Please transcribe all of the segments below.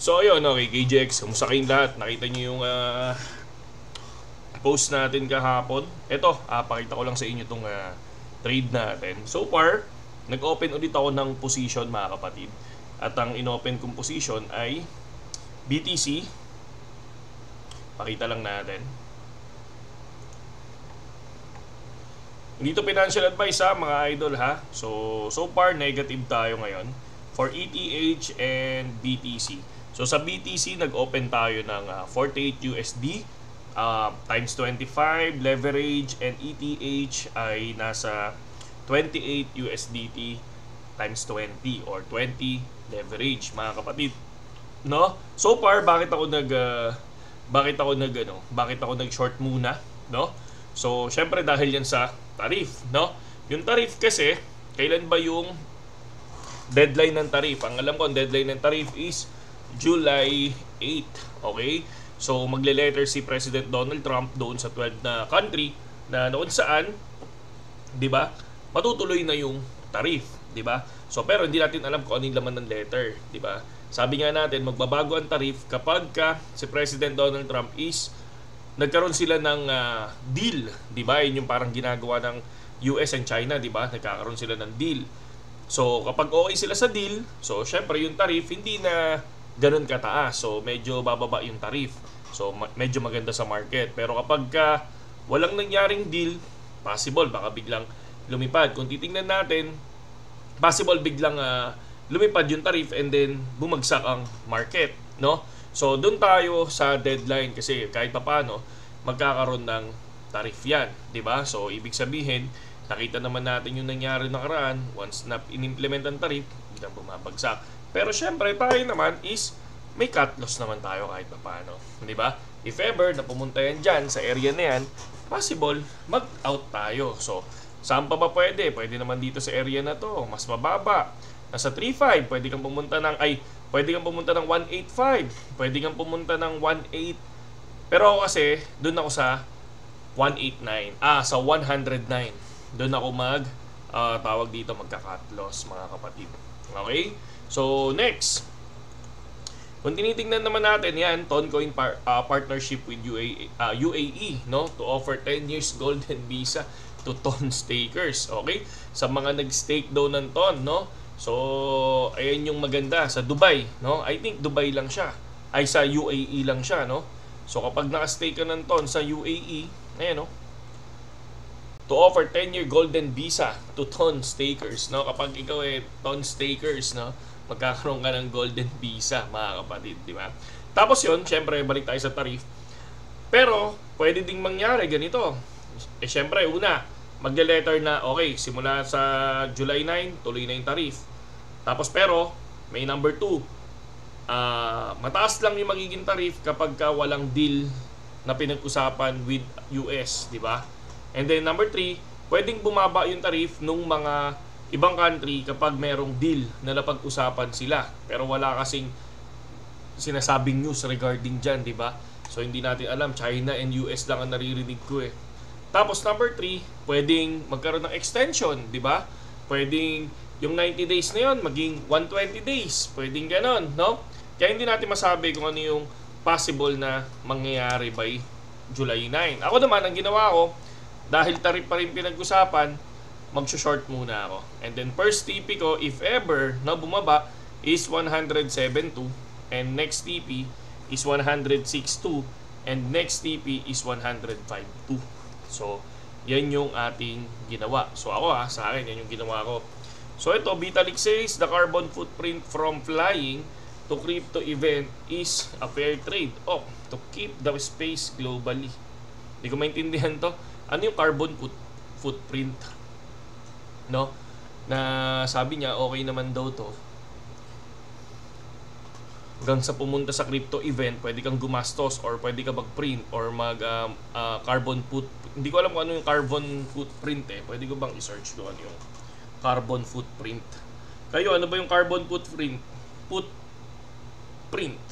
So ayun, okay, KJX, kumusta kayong lahat? Nakita niyo yung post natin kahapon. Ito, pakita ko lang sa inyo itong trade natin. So far, nag-open ulit ako ng position mga kapatid. At ang in-open kong position ay BTC. Pakita lang natin. Hindi to financial advice ha mga idol ha. So far negative tayo ngayon for ETH and BTC. So sa BTC nag-open tayo ng 48 USD times 25 leverage, and ETH ay nasa 28 USDT times 20 or 20 leverage mga kapatid. No? So far bakit ako nag short muna, no? So syempre dahil yan sa tariff, no? Yung tariff kasi, kailan ba yung deadline ng tariff? Ang alam ko, ang deadline ng tariff is July 8, okay? So magle-letter si President Donald Trump doon sa 12 na country na noon saan, 'di ba? Matutuloy na yung tariff, 'di ba? So pero hindi natin alam kung ano yung laman ng letter, 'di ba? Sabi nga natin, magbabago ang tariff kapag si President Donald Trump is nagkaroon sila ng deal, 'di ba? Yun yung parang ginagawa ng US and China, 'di ba? Nagkakaroon sila ng deal. So kapag okay sila sa deal, so syempre yung tariff hindi na ganoon kataas. So medyo bababa yung tariff. So medyo maganda sa market. Pero kapag walang nangyaring deal, possible baka biglang lumipad. Kung titingnan natin, possible biglang lumipad yung tariff and then bumagsak ang market, no? So doon tayo sa deadline kasi kahit papaano magkakaroon ng tariff yan, 'di ba? So ibig sabihin, nakita naman natin yung nangyari nakaraan, once na inimplement ang tariff, biglang bumabagsak. Pero syempre tayo naman is may cut loss naman tayo kahit papaano, 'di ba? If ever na pumunta yan diyan sa area na yan, possible mag-out tayo. So saan pa ba pwede? Pwede naman dito sa area na to, mas mababa. Nasa 3.5, pwede kang pumunta ng 1.85, pwede kang pumunta ng 1.8. Pero ako kasi doon ako sa 189, sa 109. Doon ako tawag dito magka-cut loss mga kapatid. Okay? So next, kung tinitingnan naman natin yan, Toncoin partnership with UAE, no, to offer 10 years golden visa to Ton stakers. Okay? Sa mga nag-stake daw ng Ton, no? So, ayan yung maganda sa Dubai, no? I think Dubai lang siya. Ay sa UAE lang siya, no? So, kapag naka-stake ka ng Ton sa UAE, ayan, no? To offer 10-year golden visa to Ton stakers, no? Kapag ikaw Ton stakers, no? Magkakaroon ka ng golden visa, mga kapatid, di ba? Tapos yun, syempre, balik tayo sa tariff. Pero, pwede ding mangyari ganito. Syempre, una, magle-letter na, okay, simula sa July 9, tuloy na yung tariff. Tapos pero, may number 2. Mataas lang yung magiging tariff kapag walang deal na pinag-usapan with US, di ba? And then number 3, pwedeng bumaba yung tariff nung mga ibang country kapag merong deal na napag-usapan sila. Pero wala kasing sinasabing news regarding dyan, di ba? So hindi natin alam, China and US lang ang naririnig ko Tapos number 3, pwedeng magkaroon ng extension, di ba? Pwedeng yung 90 days na yon maging 120 days. Pwedeng ganon, no? Kaya hindi natin masabi kung ano yung possible na mangyayari by July 9. Ako naman, ang ginawa ko, dahil tariff pa rin pinag-usapan, mag-short muna ako. And then first TP ko, if ever na bumaba, is 107.2. And next TP is 106.2. And next TP is 105.2. So, yan yung ating ginawa. So, ako sa akin, yan yung ginawa ko. So, ito, Vitalik says, the carbon footprint from flying to crypto event is a fair trade off to keep the space globally. Hindi ko maintindihan to. Ano yung carbon footprint? No? Na sabi niya, okay naman daw to. Hanggang sa pumunta sa crypto event, pwede kang gumastos or pwede ka mag-print or carbon hindi ko alam kung ano yung carbon footprint Pwede ko bang i-search ko ano yung carbon footprint? Kayo, ano ba yung carbon footprint? Footprint.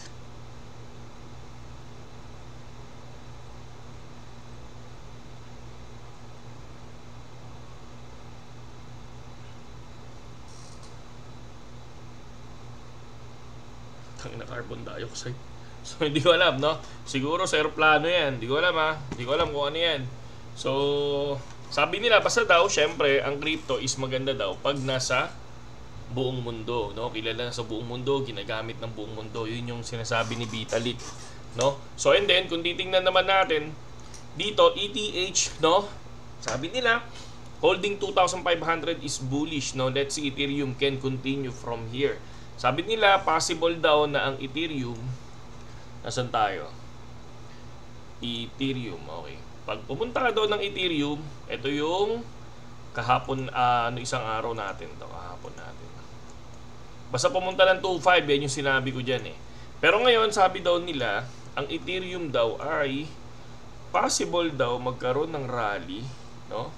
Tangina, carbon dioxide. So, hindi ko alam, no? Siguro sa aeroplano yan. Hindi ko alam, ha? Hindi ko alam kung ano yan. So, sabi nila, basta daw, syempre, ang crypto is maganda daw pag nasa buong mundo, no? Kilala na sa buong mundo, ginagamit ng buong mundo. Yun yung sinasabi ni Vitalik, no? So, and then, kung titingnan naman natin, dito, ETH, no? Sabi nila, holding 2,500 is bullish, no? Let's see, Ethereum can continue from here. Sabi nila, possible daw na ang Ethereum, nasan tayo? Ethereum, okay. Pag pumunta ka doon ng Ethereum, ito yung kahapon, isang araw natin to, kahapon natin. Basta pumunta ng 2.5, yan yung sinabi ko dyan eh. Pero ngayon, sabi daw nila, ang Ethereum daw ay possible daw magkaroon ng rally, no?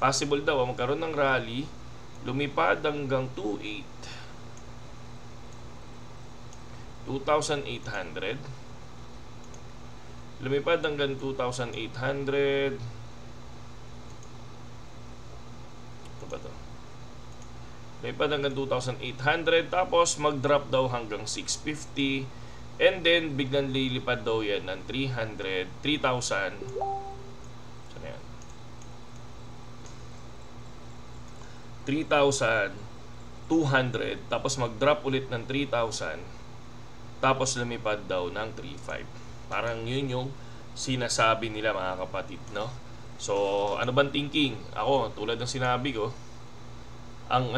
Possible daw magkaroon ng rally, lumipad hanggang 2,800. Lumipad hanggang 2,800. Ito ba to? Lumipad hanggang 2,800. Tapos mag-drop daw hanggang 650. And then biglang lilipad daw yan ng 3,000. Saan yan? 3,200. Tapos mag-drop ulit ng 3,000. Tapos lumipad daw ng 3.5. Parang yun yung sinasabi nila, mga kapatid, no? So, ano bang thinking? Ako, tulad ng sinabi ko, ang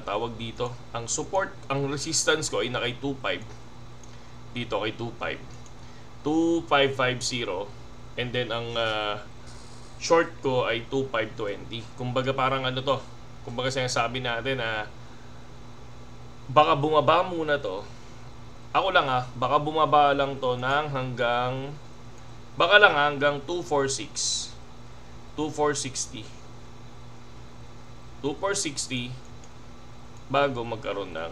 tawag dito, ang support, ang resistance ko ay nakay 2.5. Dito kay 2.5. 2.550. And then ang short ko ay 2.520. Kumbaga parang to. Kumbaga sinasabi natin na baka bumaba muna to. Ako lang baka bumaba lang to ng hanggang 2,460. 2,460 bago magkaroon ng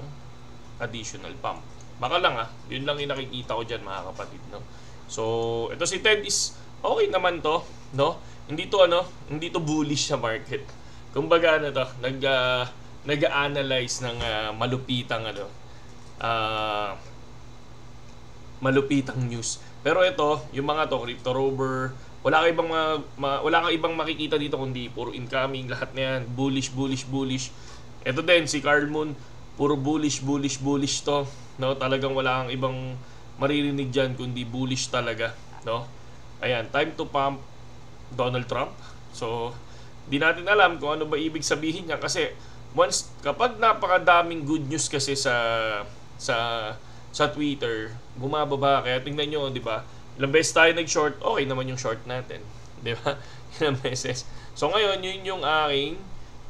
additional pump. Baka lang yun lang yung nakikita ko dyan, mga kapatid, no? So, ito si Ted is okay naman to, no? Hindi to bullish sa market. Kumbaga nag-analyze ng malupitang malupitang news. Pero ito, yung mga to, Crypto Rover, wala kang ibang makikita dito kundi puro incoming, lahat na yan, bullish. Ito din, si Carl Moon, puro bullish to, no? Talagang wala kang ibang maririnig dyan kundi bullish talaga, no? Ayan, time to pump Donald Trump. So, di natin alam kung ano ba ibig sabihin niya kasi kapag napakadaming good news kasi sa Twitter, bumababa. Kaya tingnan nyo, di ba? Ilang beses tayo nag-short, okay naman yung short natin. Di ba? Ilang beses. So ngayon, yun yung aking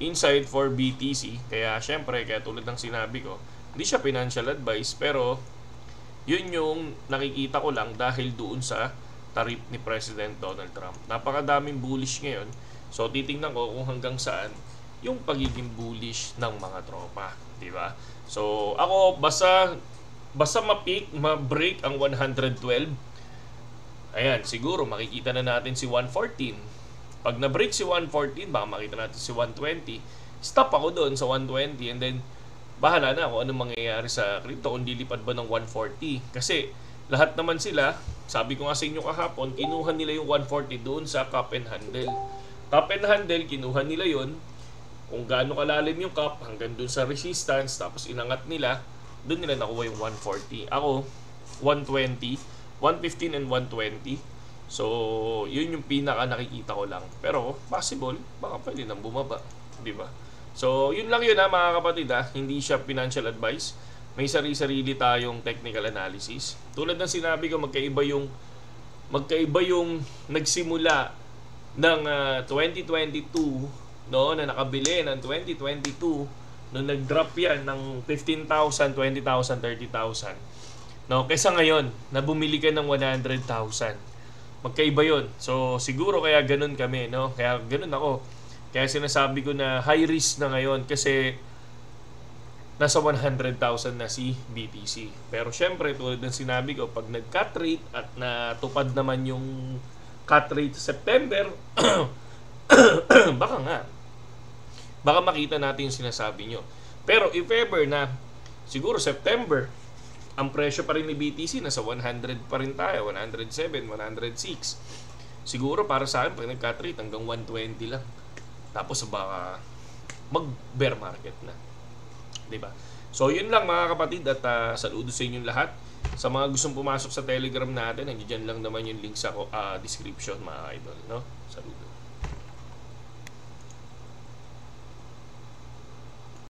insight for BTC. Kaya syempre, kaya tulad ng sinabi ko, hindi siya financial advice, pero yun yung nakikita ko lang dahil doon sa tarif ni President Donald Trump. Napakadaming bullish ngayon. So titingnan ko kung hanggang saan yung pagiging bullish ng mga tropa. Di ba? So ako, basta ma-break ang 112, ayan, siguro makikita na natin si 114. Pag na-break si 114, baka makita natin si 120. Stop ako doon sa 120 and then bahala na kung anong mangyayari sa crypto kung dilipad ba ng 140. Kasi lahat naman sila, sabi ko nga sa inyo kahapon, kinuha nila yung 140 doon sa cup and handle. Cup and handle, kinuha nila yon kung gaano kalalim yung cup hanggang doon sa resistance, tapos inangat nila, doon nila nakuha yung 140. Ako, 120, 115 and 120. So, yun yung pinaka nakikita ko lang. Pero, possible, baka pwede nang bumaba. Diba? So, yun lang yun mga kapatid Hindi siya financial advice. May sarili-sarili tayong technical analysis. Tulad ng sinabi ko, magkaiba yung nagsimula ng 2022, no, na nakabili ng 2022, nung nag-drop yan ng 15,000, 20,000, 30,000. No, kaysa ngayon, na bumili ka ng 100,000. Magkaiba yun. So, siguro kaya ganun kami, no? Kaya ganun ako. Kaya sinasabi ko na high risk na ngayon kasi nasa 100,000 na si BTC. Pero syempre, tulad ng sinabi ko, pag nag-cut rate at natupad naman yung cut rate sa September, baka makita natin yung sinasabi nyo. Pero if ever na siguro September ang presyo pa rin ni BTC nasa 100 pa rin tayo, 107, 106. Siguro para sa akin pag nagka-trade hanggang 120 lang. Tapos baka mag-bear market na. 'Di ba? So yun lang mga kapatid, at saludo sa inyong lahat. Sa mga gustong pumasok sa Telegram natin, nandiyan lang naman yung link sa description mga idol, no? Saludo.